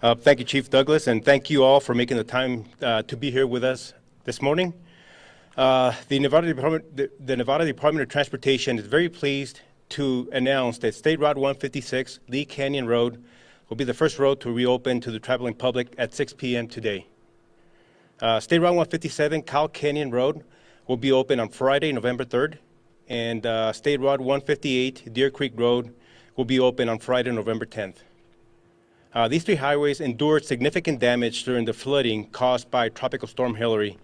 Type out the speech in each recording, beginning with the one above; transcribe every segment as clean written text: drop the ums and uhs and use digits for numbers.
Thank you, Chief Douglas, and thank you all for making the time to be here with us this morning. The Nevada Department of Transportation is very pleased to announce that State Route 156, Lee Canyon Road, will be the first road to reopen to the traveling public at 6 p.m. today. State Route 157, Cow Canyon Road, will be open on Friday, November 3rd, and State Route 158, Deer Creek Road, will be open on Friday, November 10th. These three highways endured significant damage during the flooding caused by Tropical Storm Hilary,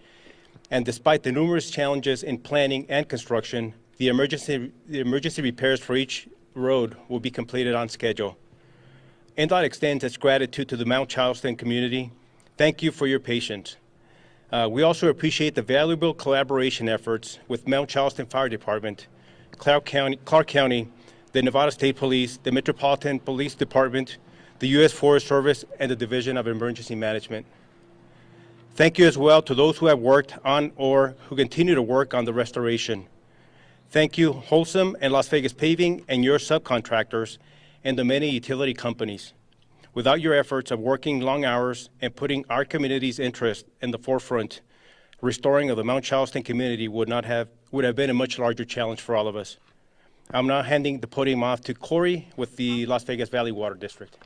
and despite the numerous challenges in planning and construction, the emergency repairs for each road will be completed on schedule. NDOT extends its gratitude to the Mount Charleston community. Thank you for your patience. We also appreciate the valuable collaboration efforts with Mount Charleston Fire Department, Clark County, the Nevada State Police, the Metropolitan Police Department, the U.S. Forest Service, and the Division of Emergency Management. Thank you as well to those who have worked on or who continue to work on the restoration. Thank you, Wholesome and Las Vegas Paving and your subcontractors and the many utility companies. Without your efforts of working long hours and putting our community's interest in the forefront, restoring of the Mount Charleston community would have been a much larger challenge for all of us. I'm now handing the podium off to Corey with the Las Vegas Valley Water District.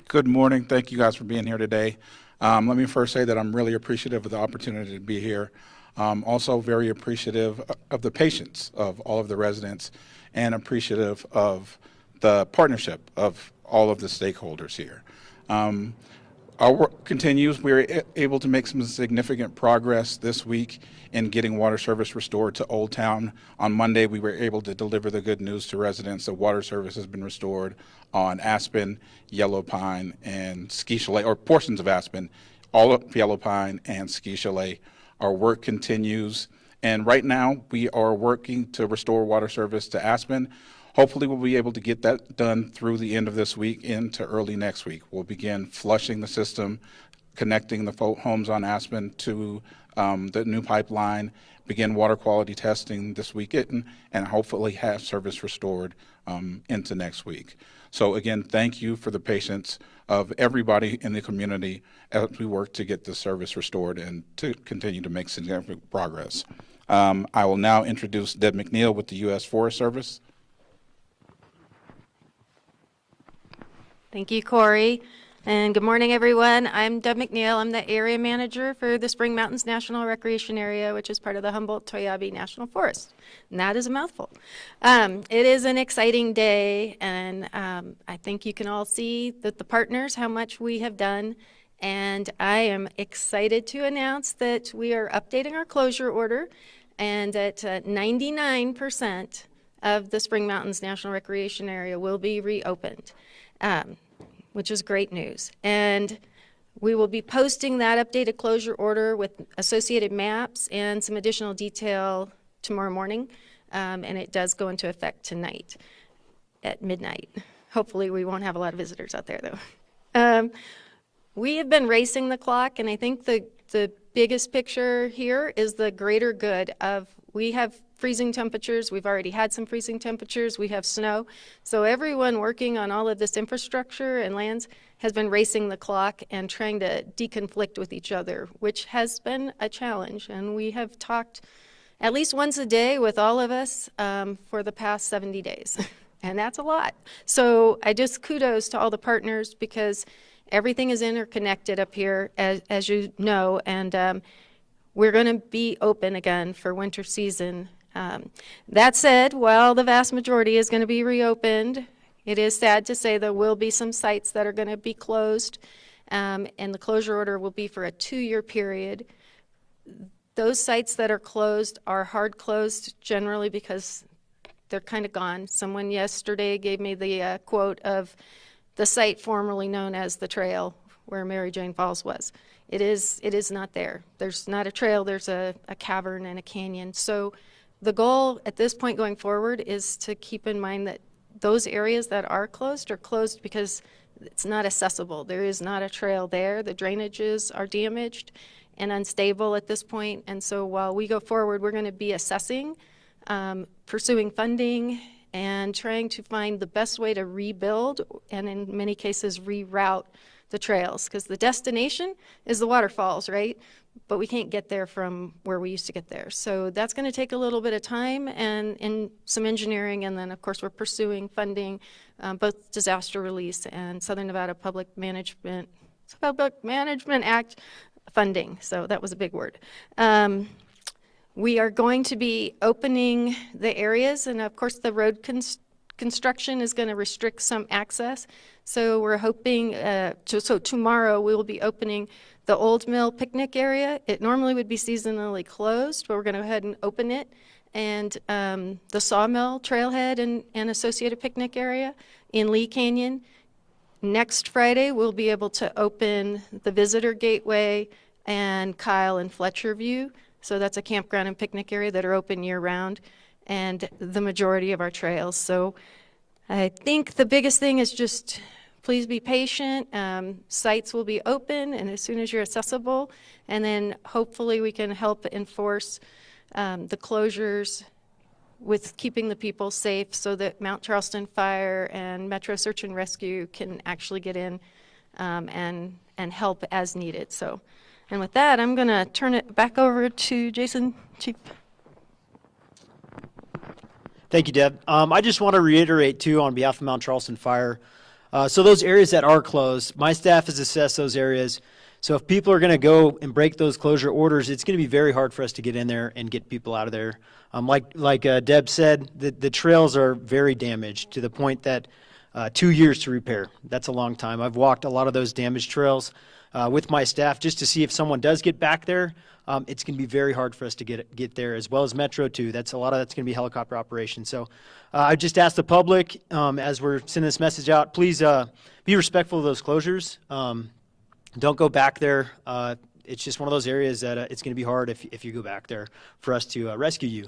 Good morning. Thank you guys for being here today. Let me first say that I'm really appreciative of the opportunity to be here. Also very appreciative of the patience of all of the residents and appreciative of the partnership of all of the stakeholders here. Our work continues. We were able to make some significant progress this week in getting water service restored to Oldtown. On Monday, we were able to deliver the good news to residents that water service has been restored on Aspen, Yellow Pine, and Ski Chalet, or portions of Aspen, all of Yellow Pine and Ski Chalet. Our work continues, and right now we are working to restore water service to Aspen. Hopefully we'll be able to get that done through the end of this week into early next week. We'll begin flushing the system, connecting the homes on Aspen to the new pipeline, begin water quality testing this weekend, and hopefully have service restored into next week. So again, thank you for the patience of everybody in the community as we work to get the service restored and to continue to make significant progress. I will now introduce Deb McNeil with the U.S. Forest Service. Thank you, Corey. And good morning, everyone. I'm Deb McNeil. I'm the area manager for the Spring Mountains National Recreation Area, which is part of the Humboldt-Toyabe National Forest. And that is a mouthful. It is an exciting day, and I think you can all see that the partners, how much we have done. And I am excited to announce that we are updating our closure order, and that 99% of the Spring Mountains National Recreation Area will be reopened. Which is great news. And we will be posting that updated closure order with associated maps and some additional detail tomorrow morning. And it does go into effect tonight at midnight. Hopefully we won't have a lot of visitors out there though. We have been racing the clock, and I think the biggest picture here is the greater good of, we have freezing temperatures. We've already had some freezing temperatures. We have snow. So everyone working on all of this infrastructure and lands has been racing the clock and trying to deconflict with each other, which has been a challenge. And we have talked at least once a day with all of us for the past 70 days. And that's a lot. So I just kudos to all the partners, because everything is interconnected up here, as you know, and we're going to be open again for winter season. That said, while the vast majority is going to be reopened, it is sad to say there will be some sites that are going to be closed, and the closure order will be for a 2-year period. Those sites that are closed are hard closed generally because they're kind of gone. Someone yesterday gave me the quote of the site formerly known as the trail where Mary Jane Falls was. It is not there. There's not a trail, there's a cavern and a canyon. So the goal at this point going forward is to keep in mind that those areas that are closed because it's not accessible. There is not a trail there. The drainages are damaged and unstable at this point. And so while we go forward, we're going to be assessing, pursuing funding, and trying to find the best way to rebuild and in many cases reroute the trails, because the destination is the waterfalls, right? But we can't get there from where we used to get there. So that's going to take a little bit of time and some engineering, and then of course we're pursuing funding, both disaster release and Southern Nevada Public Management Act funding. So that was a big word. We are going to be opening the areas, and of course the road construction is going to restrict some access. So we're hoping, so tomorrow we will be opening the Old Mill picnic area. It normally would be seasonally closed, but we're going to go ahead and open it. And the Sawmill Trailhead and associated picnic area in Lee Canyon. Next Friday, we'll be able to open the Visitor Gateway and Kyle and Fletcher View. So that's a campground and picnic area that are open year-round, and the majority of our trails. So I think the biggest thing is just please be patient. Sites will be open, and as soon as you're accessible, and then hopefully we can help enforce the closures with keeping the people safe so that Mount Charleston Fire and Metro Search and Rescue can actually get in and help as needed. So, and with that, I'm going to turn it back over to Jason, Chief. Thank you, Deb. I just want to reiterate, too, on behalf of Mount Charleston Fire. So those areas that are closed, my staff has assessed those areas. So if people are going to go and break those closure orders, it's going to be very hard for us to get in there and get people out of there. Like Deb said, the trails are very damaged to the point that 2 years to repair. That's a long time. I've walked a lot of those damaged trails with my staff just to see if someone does get back there. It's going to be very hard for us to get there, as well as Metro too. That's going to be helicopter operation. So I just ask the public, as we're sending this message out, please be respectful of those closures. Don't go back there. It's just one of those areas that it's going to be hard if you go back there for us to rescue you.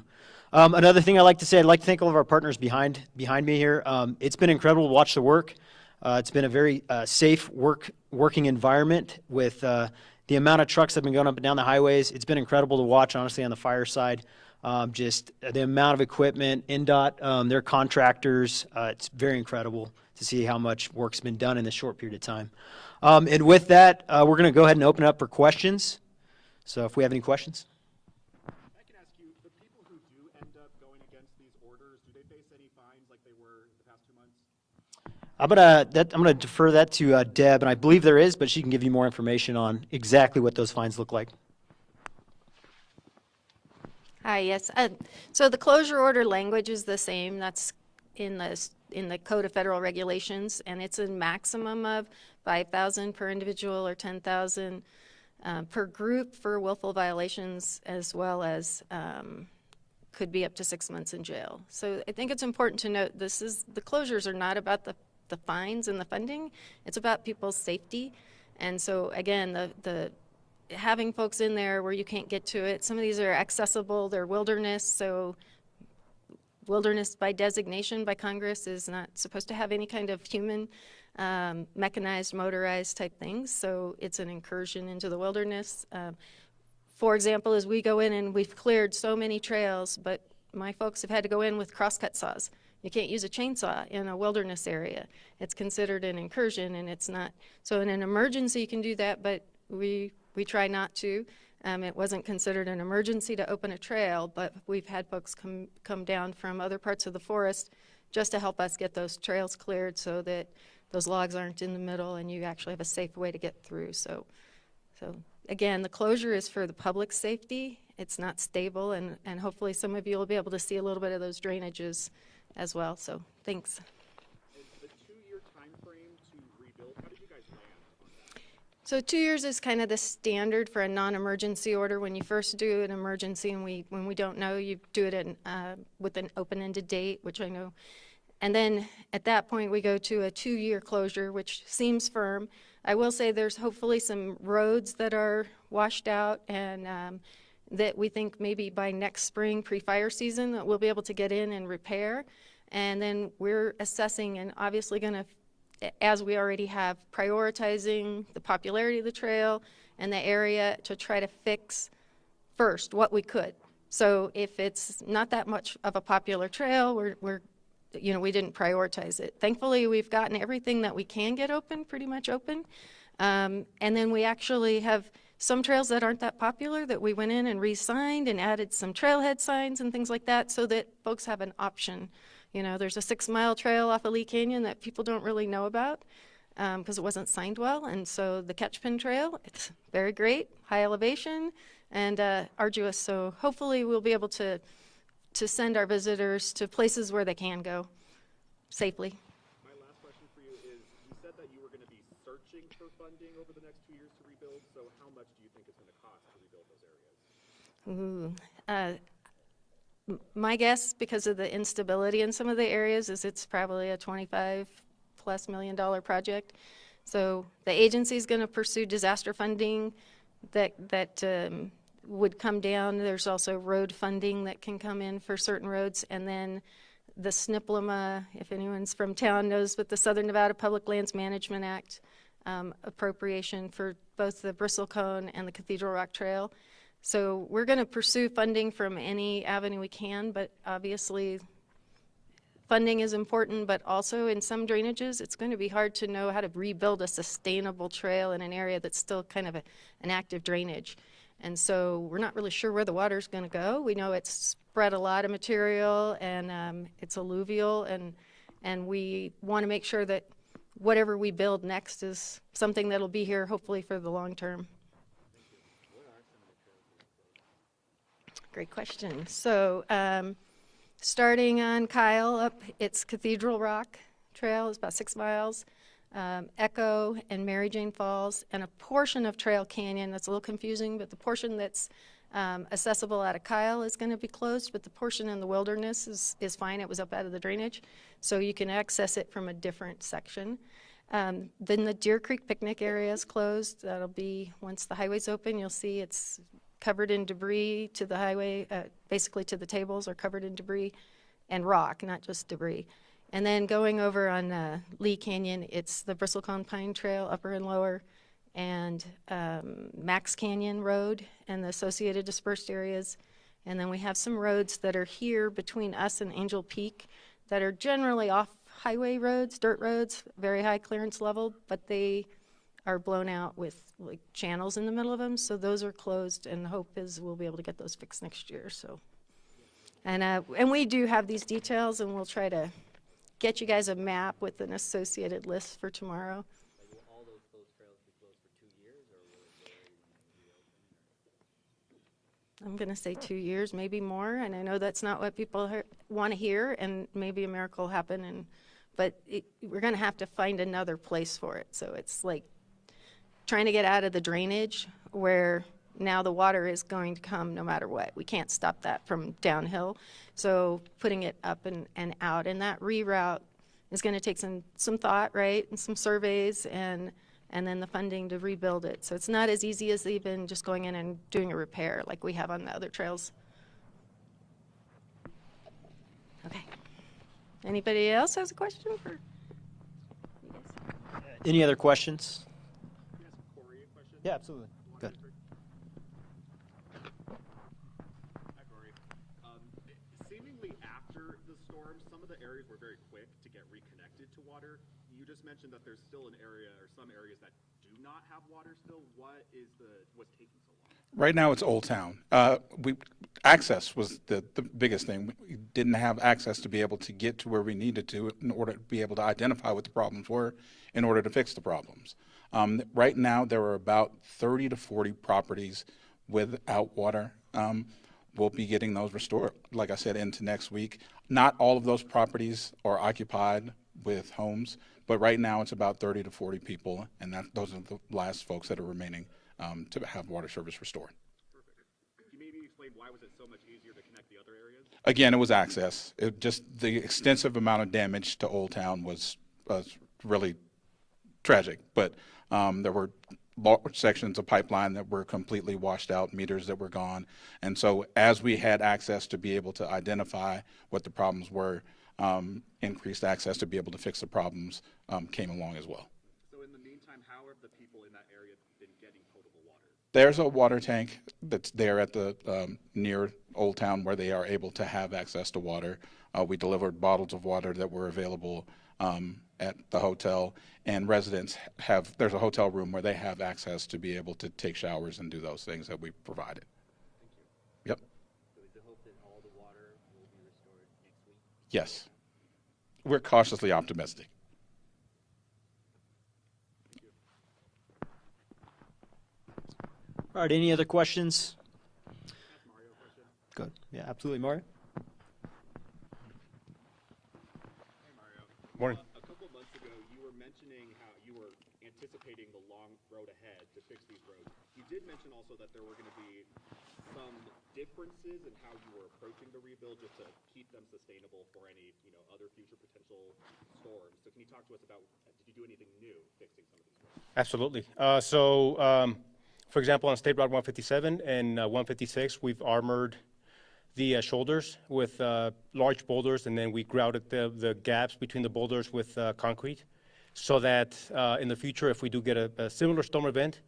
Another thing I'd like to say, I'd like to thank all of our partners behind me here. It's been incredible to watch the work. It's been a very safe working environment with the amount of trucks that have been going up and down the highways. It's been incredible to watch, honestly, on the fire side. Just the amount of equipment, NDOT, their contractors, it's very incredible to see how much work's been done in this short period of time. And with that, we're going to go ahead and open it up for questions. So if we have any questions. I can ask you, the people who do end up going against these orders, do they face any fines like they were the past 2 months? I'm gonna defer that to Deb, and I believe there is, but she can give you more information on exactly what those fines look like. Hi, yes. So the closure order language is the same. That's in the Code of Federal Regulations, and it's a maximum of $5,000 per individual or $10,000 per group for willful violations, as well as could be up to 6 months in jail. So I think it's important to note the closures are not about the fines and the funding. It's about people's safety. And so again, the having folks in there where you can't get to it. Some of these are accessible, they're wilderness, so wilderness by designation by Congress is not supposed to have any kind of human mechanized, motorized type things, so it's an incursion into the wilderness. For example, as we go in and we've cleared so many trails, but my folks have had to go in with crosscut saws. You can't use a chainsaw in a wilderness area. It's considered an incursion, and it's not. So in an emergency you can do that, but we try not to. It wasn't considered an emergency to open a trail, but we've had folks come down from other parts of the forest just to help us get those trails cleared so that those logs aren't in the middle and you actually have a safe way to get through. So again, the closure is for the public safety. It's not stable, and hopefully some of you will be able to see a little bit of those drainages as well. So thanks. The 2-year time frame to rebuild, how did you guys land on that? So 2 years is kind of the standard for a non-emergency order. When you first do an emergency and when we don't know, you do it with an open-ended date, which I know. And then at that point, we go to a 2-year closure, which seems firm. I will say there's hopefully some roads that are washed out, and that we think maybe by next spring, pre-fire season, that we'll be able to get in and repair. And then we're assessing and obviously going to, as we already have, prioritizing the popularity of the trail and the area to try to fix first what we could. So if it's not that much of a popular trail, we're you know, we didn't prioritize it. Thankfully, we've gotten everything that we can get open, pretty much open. And then we actually have some trails that aren't that popular that we went in and re-signed and added some trailhead signs and things like that so that folks have an option. You know, there's a 6-mile trail off of Lee Canyon that people don't really know about because it wasn't signed well. And so the Catchpin Trail, it's very great, high elevation and arduous. So hopefully we'll be able to send our visitors to places where they can go safely. My last question for you is, you said that you were going to be searching for funding over the next 2 years to rebuild, so how much do you think it's going to cost to rebuild those areas? My guess, because of the instability in some of the areas, is it's probably a $25+ million project. So the agency is going to pursue disaster funding that would come down. There's also road funding that can come in for certain roads, and then the SNPLMA, if anyone's from town knows, but the Southern Nevada Public Lands Management Act appropriation for both the Bristlecone and the Cathedral Rock Trail. So we're going to pursue funding from any avenue we can, but obviously funding is important, but also in some drainages, it's going to be hard to know how to rebuild a sustainable trail in an area that's still kind of an active drainage. And so we're not really sure where the water's going to go. We know it's spread a lot of material and it's alluvial, and we want to make sure that whatever we build next is something that'll be here hopefully for the long term. Great question. So starting on Kyle up, it's Cathedral Rock Trail, it's about 6 miles. Echo and Mary Jane Falls, and a portion of Trail Canyon that's a little confusing, but the portion that's accessible out of Kyle is going to be closed, but the portion in the wilderness is fine. It was up out of the drainage, so you can access it from a different section. Then the Deer Creek picnic area is closed. That'll be, once the highway's open, you'll see it's covered in debris to the highway, basically to the tables are covered in debris and rock, not just debris. And then going over on Lee Canyon, it's the Bristlecone Pine Trail, upper and lower, and Max Canyon Road and the associated dispersed areas. And then we have some roads that are here between us and Angel Peak that are generally off-highway roads, dirt roads, very high clearance level, but they are blown out with like channels in the middle of them. So those are closed, and the hope is we'll be able to get those fixed next year. So, and we do have these details, and we'll try to get you guys a map with an associated list for tomorrow. Like, will all those trails be closed for 2 years, or will it vary when they reopen? I'm going to say 2 years, maybe more, and I know that's not what people want to hear, and maybe a miracle will happen, but we're going to have to find another place for it. So it's like trying to get out of the drainage where now the water is going to come no matter what. We can't stop that from downhill. So putting it up and out, and that reroute is going to take some thought, right, and some surveys, and then the funding to rebuild it. So it's not as easy as even just going in and doing a repair like we have on the other trails. Okay. Anybody else has a question for you guys? Any other questions? Can I ask Corey a question? Yeah, absolutely. Good. Hi, Corey. Seemingly after the storm, some of the areas were very quick to get reconnected to water. You just mentioned that there's still an area or some areas that do not have water still. What's taking so long? Right now, it's Oldtown. Access was the biggest thing. We didn't have access to be able to get to where we needed to in order to be able to identify what the problems were in order to fix the problems. Right now, there are about 30 to 40 properties without water. We'll be getting those restored, like I said, into next week. Not all of those properties are occupied with homes, but right now it's about 30 to 40 people, and those are the last folks that are remaining to have water service restored. Perfect. Can you maybe explain why was it so much easier to connect the other areas? Again, it was access. Just the extensive amount of damage to Oldtown was really tragic, but there were large sections of pipeline that were completely washed out, meters that were gone, and so as we had access to be able to identify what the problems were, increased access to be able to fix the problems came along as well. So in the meantime, how have the people in that area been getting potable water? There's a water tank that's there at the near Oldtown where they are able to have access to water. We delivered bottles of water that were available at the hotel, and residents have, there's a hotel room where they have access to be able to take showers and do those things that we provided. Yep. So is the hope that all the water will be restored next week? Yes. We're cautiously optimistic. All right, any other questions? Good. Yeah, absolutely, Mario. Hey, Mario. Morning. A couple months ago, you were mentioning how you were anticipating the long road ahead to fix these roads. You did mention also that there were going to be some differences in how you were approaching the rebuild just to keep them sustainable for any, other future potential storms. So can you talk to us about, did you do anything new fixing some of these roads? Absolutely. For example, on State Route 157 and 156, we've armored the shoulders with large boulders, and then we grouted the gaps between the boulders with concrete, so that in the future, if we do get a similar storm event,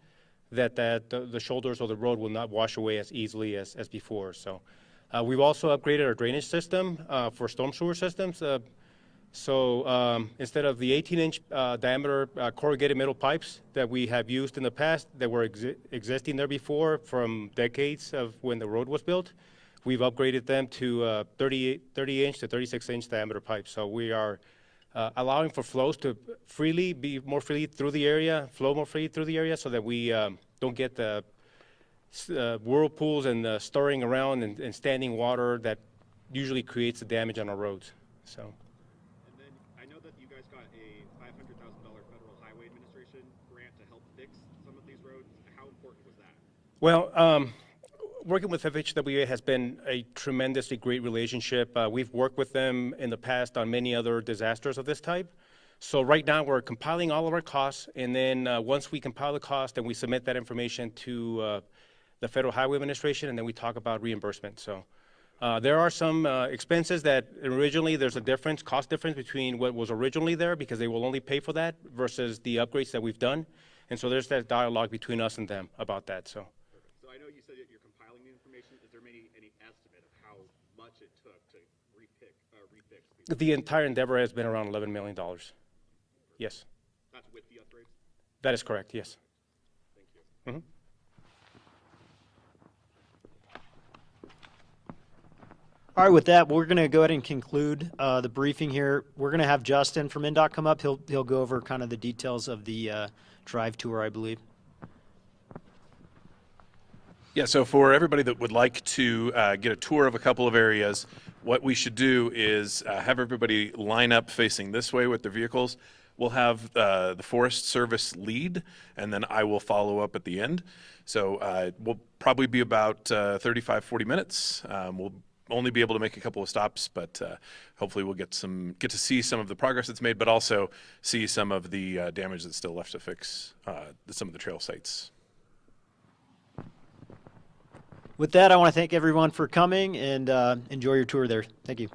that the shoulders or the road will not wash away as easily as before. So we've also upgraded our drainage system for storm sewer systems. So instead of the 18-inch diameter corrugated metal pipes that we have used in the past that were existing there before from decades of when the road was built, we've upgraded them to 30-inch to 36-inch diameter pipes. So we are allowing for flows to be more freely through the area, flow more freely through the area, so that we don't get the whirlpools and stirring around and standing water that usually creates the damage on our roads. So. And then I know that you guys got a $500,000 Federal Highway Administration grant to help fix some of these roads. How important was that? Well, working with FHWA has been a tremendously great relationship. We've worked with them in the past on many other disasters of this type. So right now we're compiling all of our costs, and then once we compile the cost, then we submit that information to the Federal Highway Administration, and then we talk about reimbursement. So there are some expenses that originally there's a cost difference between what was originally there, because they will only pay for that versus the upgrades that we've done. And so there's that dialogue between us and them about that. So. So I know you said that you're compiling the information. Is there any estimate of how much it took to refix these? The entire endeavor has been around $11 million. Yes. That's with the upgrades? That is correct, yes. Thank you. Mm-hmm. All right, with that, we're going to go ahead and conclude the briefing here. We're going to have Justin from INDOT come up. He'll go over kind of the details of the drive tour, I believe. Yeah, so for everybody that would like to get a tour of a couple of areas, what we should do is have everybody line up facing this way with their vehicles. We'll have the Forest Service lead, and then I will follow up at the end. So we'll probably be about 35, 40 minutes. We'll only be able to make a couple of stops, but hopefully we'll get to see some of the progress that's made, but also see some of the damage that's still left to fix some of the trail sites. With that, I want to thank everyone for coming, and enjoy your tour there. Thank you.